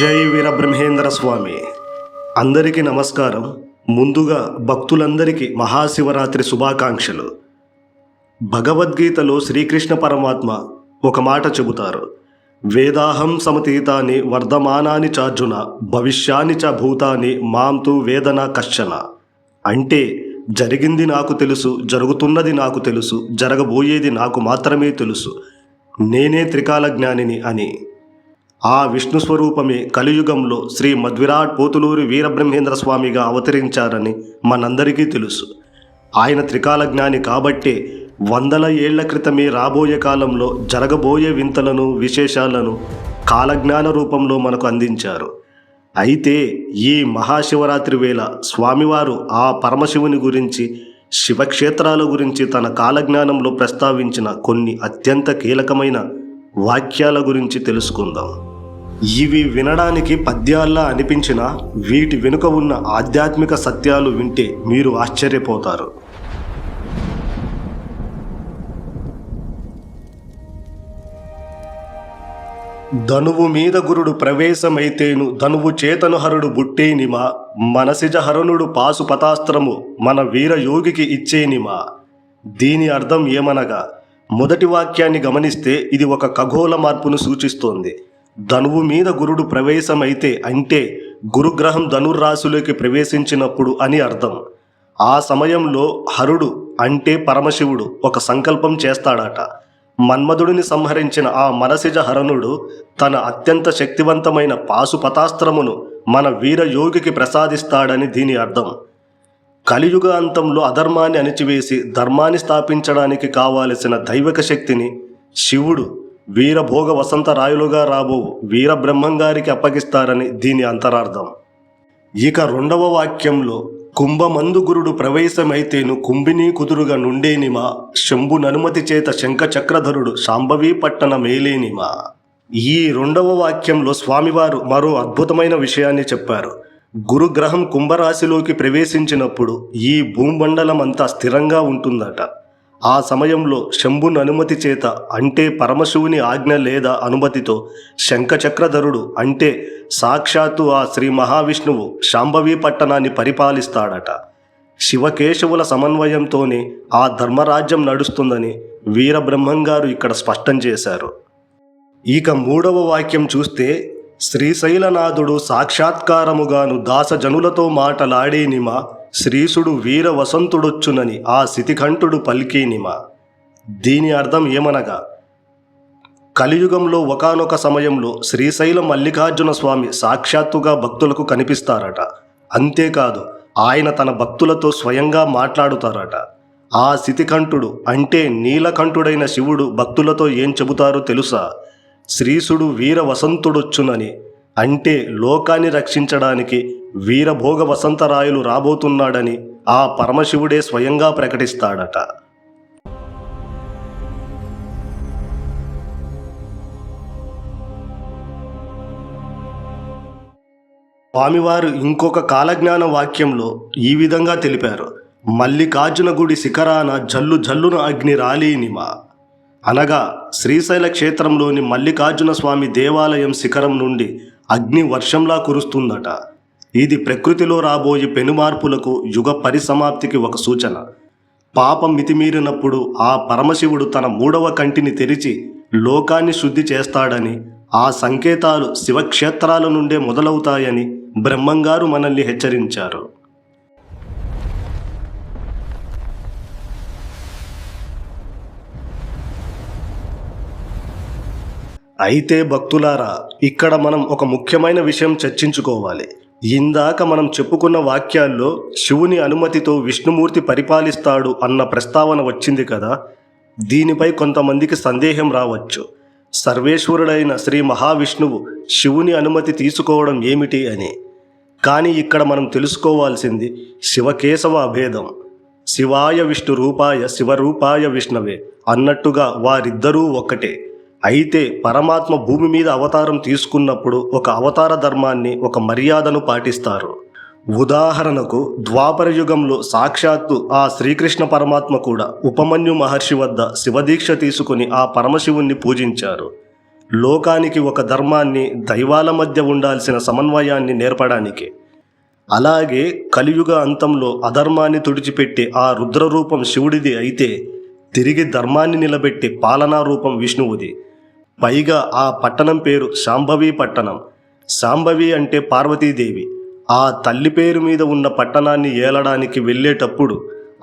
జై వీరబ్రహ్మేంద్ర స్వామి. అందరికీ నమస్కారం. ముందుగా భక్తులందరికీ మహాశివరాత్రి శుభాకాంక్షలు. భగవద్గీతలో శ్రీకృష్ణ పరమాత్మ ఒక మాట చెబుతారు, వేదాహం సమతీతాని వర్ధమానాని చార్జున భవిష్యాని చ భూతాని మాం తు వేదన కశ్చన. అంటే జరిగింది నాకు తెలుసు, జరుగుతున్నది నాకు తెలుసు, జరగబోయేది నాకు మాత్రమే తెలుసు, నేనే త్రికాల జ్ఞానిని అని. ఆ విష్ణు స్వరూపమే కలియుగంలో శ్రీ మధ్విరాట్ పోతులూరి వీరబ్రహ్మేంద్ర స్వామిగా అవతరించారని మనందరికీ తెలుసు. ఆయన త్రికాల జ్ఞాని కాబట్టే వందల ఏళ్ల క్రితమే రాబోయే కాలంలో జరగబోయే వింతలను విశేషాలను కాలజ్ఞాన రూపంలో మనకు అందించారు. అయితే ఈ మహాశివరాత్రి వేళ స్వామివారు ఆ పరమశివుని గురించి, శివక్షేత్రాల గురించి తన కాలజ్ఞానంలో ప్రస్తావించిన కొన్ని అత్యంత కీలకమైన వాక్యాల గురించి తెలుసుకుందాం. ఇవి వినడానికి పద్యాల్లా అనిపించినా వీటి వెనుక ఉన్న ఆధ్యాత్మిక సత్యాలు వింటే మీరు ఆశ్చర్యపోతారు. ధనువు మీద గురుడు ప్రవేశమైతేను ధనువు చేతను హరుడు బుట్టేనిమా, మనసిజ హరణుడు పాసు పతాస్త్రము మన వీర యోగికి ఇచ్చేనిమా. దీని అర్థం ఏమనగా, మొదటి వాక్యాన్ని గమనిస్తే ఇది ఒక ఖగోళ మార్పును సూచిస్తోంది. ధనువు మీద గురుడు ప్రవేశమైతే అంటే గురుగ్రహం ధనుర్రాశిలోకి ప్రవేశించినప్పుడు అని అర్థం. ఆ సమయంలో హరుడు అంటే పరమశివుడు ఒక సంకల్పం చేస్తాడట. మన్మధుడిని సంహరించిన ఆ మనసిజ హరణుడు తన అత్యంత శక్తివంతమైన పాశుపతాస్త్రమును మన వీరయోగికి ప్రసాదిస్తాడని దీని అర్థం. కలియుగ అంతంలో అధర్మాన్ని అణిచివేసి ధర్మాన్ని స్థాపించడానికి కావలసిన దైవిక శక్తిని శివుడు వీరభోగ వసంతరాయులుగా రాబో వీరబ్రహ్మంగారికి అప్పగిస్తారని దీని అంతరార్థం. ఇక రెండవ వాక్యంలో కుంభమందు గురుడు ప్రవేశమైతేను కుంభిని కుదురుగా నుండేనిమా, శంభుననుమతి చేత శంఖచక్రధరుడు శాంభవీ పట్టణ మేలేనిమా. ఈ రెండవ వాక్యంలో స్వామివారు మరో అద్భుతమైన విషయాన్ని చెప్పారు. గురుగ్రహం కుంభరాశిలోకి ప్రవేశించినప్పుడు ఈ భూమండలం అంతా స్థిరంగా ఉంటుందట. ఆ సమయంలో శంభుని అనుమతి చేత అంటే పరమశివుని ఆజ్ఞ లేదా అనుమతితో శంఖచక్రధరుడు అంటే సాక్షాత్తు ఆ శ్రీ మహావిష్ణువు శాంభవీ పట్టణాన్ని పరిపాలిస్తాడట. శివకేశవుల సమన్వయంతోనే ఆ ధర్మరాజ్యం నడుస్తుందని వీరబ్రహ్మంగారు ఇక్కడ స్పష్టం చేశారు. ఇక మూడవ వాక్యం చూస్తే, శ్రీశైలనాథుడు సాక్షాత్కారముగాను దాసజనులతో మాటలాడేనిమా, శ్రీసుడు వీర వసంతుడొచ్చునని ఆ శితికంఠుడు పలికేనిమా. దీని అర్థం ఏమనగా, కలియుగంలో ఒకానొక సమయంలో శ్రీశైలం మల్లికార్జున స్వామి సాక్షాత్తుగా భక్తులకు కనిపిస్తారట. అంతేకాదు ఆయన తన భక్తులతో స్వయంగా మాట్లాడుతారట. ఆ శితికంఠుడు అంటే నీలకంఠుడైన శివుడు భక్తులతో ఏం చెబుతారో తెలుసా? శ్రీసుడు వీర వసంతుడొచ్చునని అంటే లోకాన్ని రక్షించడానికి వీరభోగ వసంతరాయులు రాబోతున్నాడని ఆ పరమశివుడే స్వయంగా ప్రకటిస్తాడట. స్వామివారు ఇంకొక కాలజ్ఞాన వాక్యంలో ఈ విధంగా తెలిపారు, మల్లికార్జున గుడి శిఖరాన జల్లు జల్లున అగ్ని రాలేనిమా. అనగా శ్రీశైల క్షేత్రంలోని మల్లికార్జున స్వామి దేవాలయం శిఖరం నుండి అగ్ని వర్షంలా కురుస్తుందట. ఇది ప్రకృతిలో రాబోయే పెనుమార్పులకు, యుగ పరిసమాప్తికి ఒక సూచన. పాపం మితిమీరినప్పుడు ఆ పరమశివుడు తన మూడవ కంటిని తెరిచి లోకాన్ని శుద్ధి చేస్తాడని, ఆ సంకేతాలు శివక్షేత్రాల నుండే మొదలవుతాయని బ్రహ్మంగారు మనల్ని హెచ్చరించారు. అయితే భక్తులారా, ఇక్కడ మనం ఒక ముఖ్యమైన విషయం చర్చించుకోవాలి. ఇందాక మనం చెప్పుకున్న వాక్యాల్లో శివుని అనుమతితో విష్ణుమూర్తి పరిపాలిస్తాడు అన్న ప్రస్తావన వచ్చింది కదా. దీనిపై కొంతమందికి సందేహం రావచ్చు, సర్వేశ్వరుడైన శ్రీ మహావిష్ణువు శివుని అనుమతి తీసుకోవడం ఏమిటి అని. కానీ ఇక్కడ మనం తెలుసుకోవాల్సింది శివకేశవ అభేదం. శివాయ విష్ణు రూపాయ శివరూపాయ విష్ణవే అన్నట్టుగా వారిద్దరూ ఒక్కటే. అయితే పరమాత్మ భూమి మీద అవతారం తీసుకున్నప్పుడు ఒక అవతార ధర్మాన్ని, ఒక మర్యాదను పాటిస్తారు. ఉదాహరణకు ద్వాపర యుగంలో సాక్షాత్తు ఆ శ్రీకృష్ణ పరమాత్మ కూడా ఉపమన్యు మహర్షి వద్ద శివదీక్ష తీసుకుని ఆ పరమశివుణ్ణి పూజించారు. లోకానికి ఒక ధర్మాన్ని, దైవాల మధ్య ఉండాల్సిన సమన్వయాన్ని నేర్పడానికి. అలాగే కలియుగ అంతంలో అధర్మాన్ని తుడిచిపెట్టే ఆ రుద్రరూపం శివుడిది అయితే, తిరిగి ధర్మాన్ని నిలబెట్టే పాలనా రూపం విష్ణువుది. పైగా ఆ పట్టణం పేరు శాంభవి పట్టణం. శాంభవి అంటే పార్వతీదేవి. ఆ తల్లి పేరు మీద ఉన్న పట్టణాన్ని ఏలడానికి వెళ్ళేటప్పుడు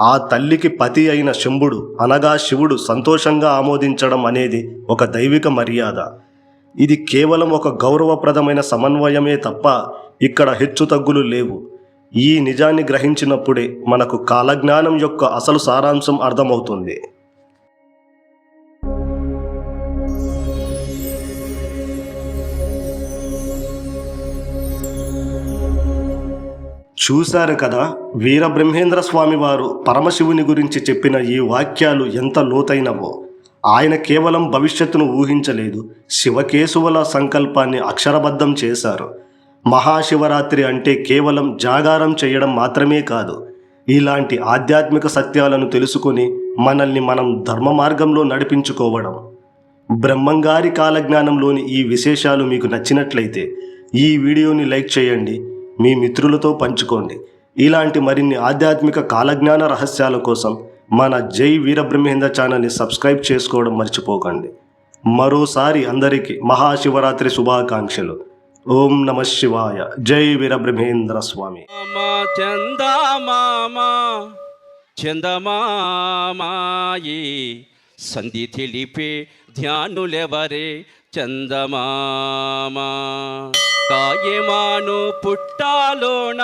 ఆ తల్లికి పతి అయిన శంభుడు అనగా శివుడు సంతోషంగా ఆమోదించడం అనేది ఒక దైవిక మర్యాద. ఇది కేవలం ఒక గౌరవప్రదమైన సమన్వయమే తప్ప ఇక్కడ హెచ్చుతగ్గులు లేవు. ఈ నిజాన్ని గ్రహించినప్పుడే మనకు కాలజ్ఞానం యొక్క అసలు సారాంశం అర్థమవుతుంది. చూశారు కదా, వీరబ్రహ్మేంద్ర స్వామి వారు పరమశివుని గురించి చెప్పిన ఈ వాక్యాలు ఎంత లోతైనవో. ఆయన కేవలం భవిష్యత్తును ఊహించలేదు, శివకేశవుల సంకల్పాన్ని అక్షరబద్ధం చేశారు. మహాశివరాత్రి అంటే కేవలం జాగారం చేయడం మాత్రమే కాదు, ఇలాంటి ఆధ్యాత్మిక సత్యాలను తెలుసుకొని మనల్ని మనం ధర్మ మార్గంలో నడిపించుకోవడం. బ్రహ్మంగారి కాలజ్ఞానంలోని ఈ విశేషాలు మీకు నచ్చినట్లయితే ఈ వీడియోని లైక్ చేయండి, మీ మిత్రులతో పంచుకోండి. ఇలాంటి మరిన్ని ఆధ్యాత్మిక కాలజ్ఞాన రహస్యాల కోసం మన జై వీరబ్రహ్మేంద్ర ఛానల్ని సబ్స్క్రైబ్ చేసుకోవడం మర్చిపోకండి. మరోసారి అందరికీ మహాశివరాత్రి శుభాకాంక్షలు. ఓం నమ శివాయ. జై వీరబ్రహ్మేంద్ర స్వామి. చందమామాయి సంధి తెలిపే ధ్యానులెవరే చందమామా. కాయమాను పుట్టాలోన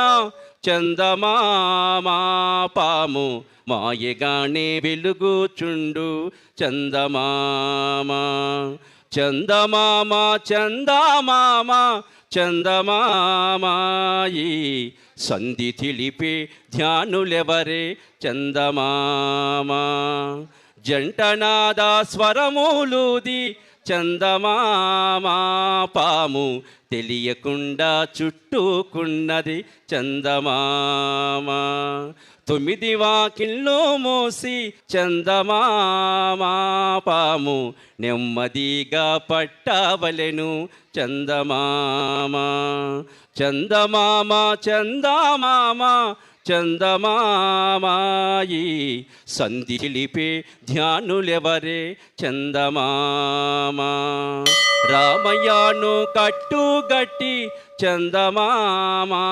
చందమామా పాము మాయగానే వెలుగుచుండు చందమామా. చందమామా చందమామా చందమామాయి సంధి తెలిపే ధ్యానులెవరే చందమామా. జంటనాదా స్వరములుది చందమామా పాము తెలియకుండా చుట్టుకున్నది చందమామా. 9 వాకిళ్ళు మోసి చందమామా పాము నెమ్మదిగా పట్టవలెను చందమామా. చందమామా చందమామా చందమామాయి సంధి తెలిపే ధ్యానులెవరే చందమామా. రామయ్యను కట్టుగట్టి చందమామా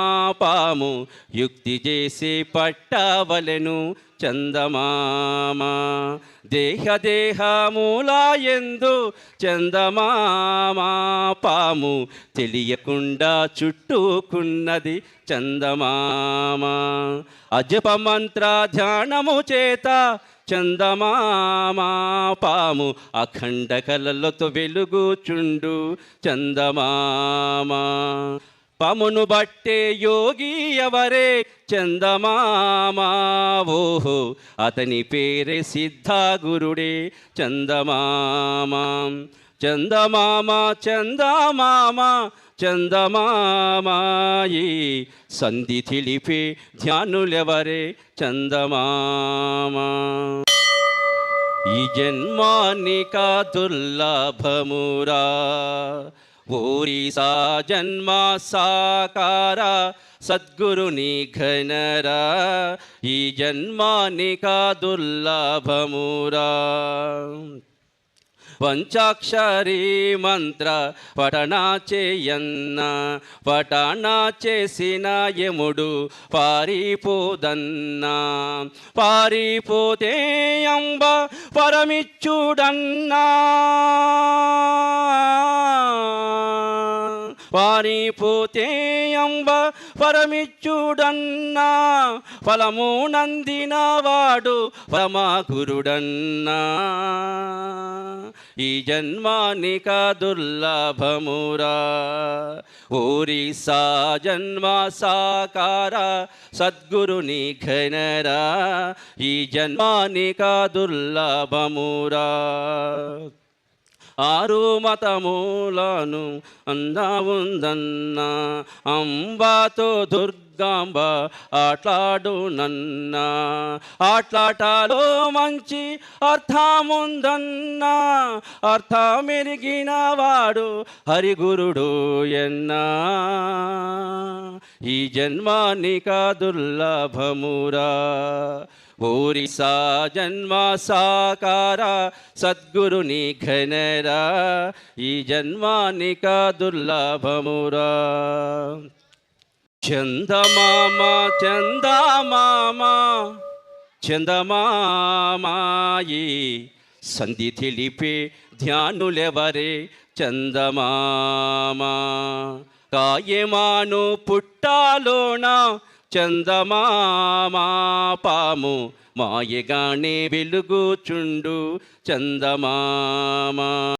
పాము యుక్తి చేసి పట్టవలెను చందమామా. దేహమూలాయందు చందమామా పాము తెలియకుండా చుట్టుకున్నది చందమామా. అజప మంత్ర ధ్యానము చేత చందమామా పాము అఖండ కలలతో వెలుగుచుండు చందమామా. పామును బట్టే యోగి ఎవరే చందమామా. ఓహో అతని పేరే సిద్ధాగురుడే చందమామా. చందమామా చందమామా చందమామాయి సంధి తెలిపే ధ్యానులెవరే చందమామా. ఈ జన్మానిక దుర్లభమురా ఓరిసా జన్మ సాకార సద్గురుని ఘనరా. ఈ జన్మానిక దుర్లభమురా. పంచాక్షరీ మంత్ర పఠన చేయన్న పఠన చేసిన యముడు పారిపోదన్నా. పారిపోతే అంబ పరమిచ్చుడన్నా. పారిపోతే అంబ పరమిచ్చుడన్నా. ఫలము నందిన వాడు పరమగురుడన్నా. ఈ జన్మానిక దుర్లభమురా ఓరిసా జన్మ సాకార సద్గురుని ఘనరా. ఈ జన్మానిక దుర్లభమురా. 6 మతములను అందా ఉందన్నా. అంబాతో దుర్గ దుర్గాంబ ఆట్లాడు నన్నా, ఆట్లాటలో మంచి అర్థముందన్నా, అర్థమెరిగిన వాడు హరిగురుడు ఎన్నా. ఈ జన్మానిక దుర్లభమురా, ఓరిసా జన్మ సాకార సద్గురుని ఘనరా, ఈ జన్మానిక దుర్లభమురా. చందమామ చందమామ చందమామాయి సంధి తెలిపే ధ్యానులెవరే చందమామ, కాయమాను పుట్టాలోన చందమామ, పాము మాయగానే వెలుగుచుండు చందమామ.